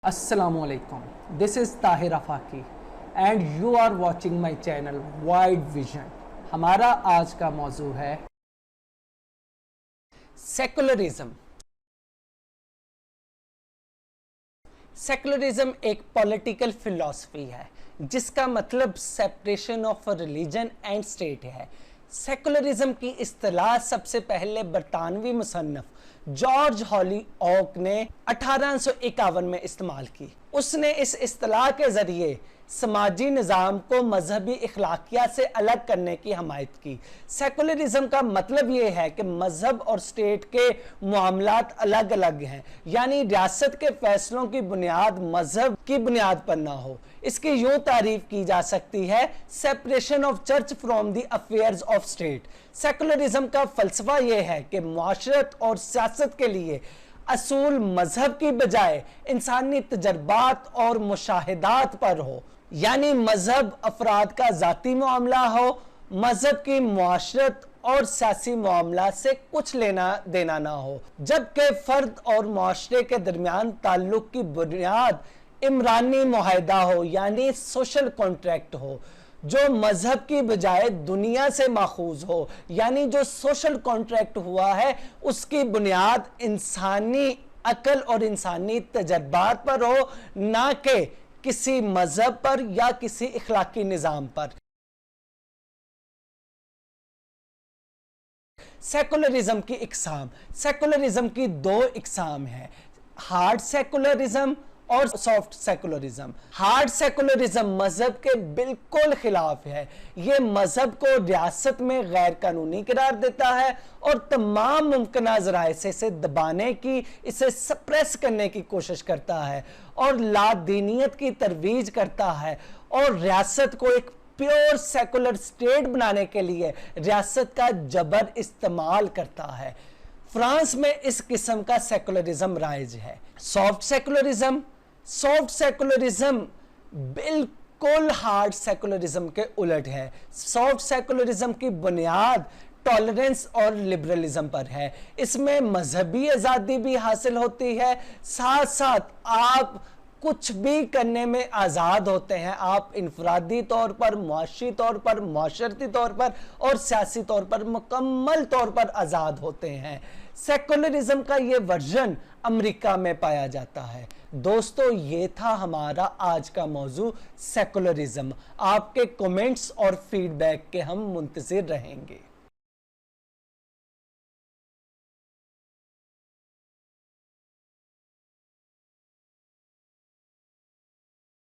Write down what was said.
Assalamu alaikum. This is Tahir Afaki and you are watching my channel Wide Vision. हमारा आज का मौजू है सेकुलरिज्म। सेकुलरिज्म एक पॉलिटिकल फिलॉसफी है जिसका मतलब separation of religion and state है। सेकुलरिज्म की इस्तिलाह सबसे पहले बरतानवी मुसन्नफ जॉर्ज हॉलीऑक ने 1851 में इस्तेमाल की। उसने इस इस्तिलाह के ज़रिए समाजी निज़ाम को मजहबी इखलाकियात से अलग करने की हमायत की। सेकुलरिज्म का मतलब ये है कि मजहब और स्टेट के मामलात अलग अलग हैं, यानी रियासत के फैसलों की बुनियाद मजहब की बुनियाद पर ना हो। इसकी यूं तारीफ की जा सकती है, separation of church from the affairs of state. Secularism का फलसफा ये है कि माशरत और सियासत के लिए असूल मजहब की बजाय इंसानी तजर्बात और मुशाहिदात पर हो, यानी मजहब अफराद का ज़ाती मामला हो, मजहब की मुआशरत और सियासी मामला से कुछ लेना देना ना हो, जबकि फ़र्द और मुआशरे के दरमियान ताल्लुक़ की बुनियाद इमरानी मुआहिदा हो, यानी सोशल कॉन्ट्रैक्ट हो, जो मजहब की बजाय दुनिया से माखूज हो, यानी जो सोशल कॉन्ट्रैक्ट हुआ है उसकी बुनियाद इंसानी अकल और इंसानी तजर्बात पर हो, ना कि किसी मजहब पर या किसी इखलाकी निज़ाम पर। सेकुलरिज्म की इकसाम, सेकुलरिज्म की दो इकसाम है, हार्ड सेकुलरिज्म और सॉफ्ट सेकुलरिज्म। हार्ड सेकुलरिज्म मजहब के बिल्कुल खिलाफ है। ये मजहब को रियासत में गैर कानूनी करार देता है और तमाम मुमकिन ज़राए से इसे दबाने की, इसे सप्रेस करने की कोशिश करता है और लादीनियत की तरवीज करता है और रियासत को एक प्योर सेकुलर स्टेट बनाने के लिए रियासत का जबर इस्तेमाल करता है। फ्रांस में इस किस्म का सेकुलरिज्म राइज है। सॉफ्ट सेकुलरिज्म, सॉफ्ट सेकुलरिज्म बिल्कुल हार्ड सेकुलरिज्म के उलट है। सॉफ्ट सेकुलरिज्म की बुनियाद टॉलरेंस और लिबरलिज्म पर है। इसमें मजहबी आज़ादी भी हासिल होती है, साथ साथ आप कुछ भी करने में आज़ाद होते हैं। आप इनफरादी तौर पर, मुआशी तौर पर, माशरती तौर पर और सियासी तौर पर मुकम्मल तौर पर आज़ाद होते हैं। सेकुलरिज्म का ये वर्जन अमेरिका में पाया जाता है। दोस्तों, ये था हमारा आज का मौजू सेकुलरिज्म। आपके कमेंट्स और फीडबैक के हम मुंतज़िर रहेंगे।